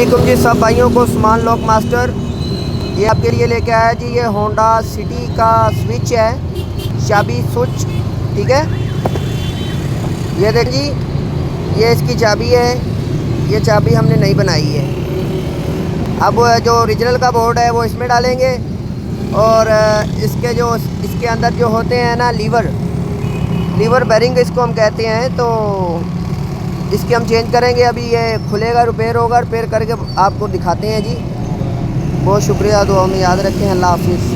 वालेकुम जी सब भाइयों को। उस्मान लॉक मास्टर ये आपके लिए लेके आया जी। ये होंडा सिटी का स्विच है, चाबी स्विच, ठीक है। ये देख जी, ये इसकी चाबी है। ये चाबी हमने नहीं बनाई है। अब जो ओरिजिनल का बोर्ड है वो इसमें डालेंगे, और इसके अंदर जो होते हैं ना लीवर बेरिंग इसको हम कहते हैं, तो इसके हम चेंज करेंगे। अभी ये खुलेगा, रिपेयर होगा, रिपेयर करके आपको दिखाते हैं जी। बहुत शुक्रिया, दुआ में याद रखें। अल्लाह हाफिज़।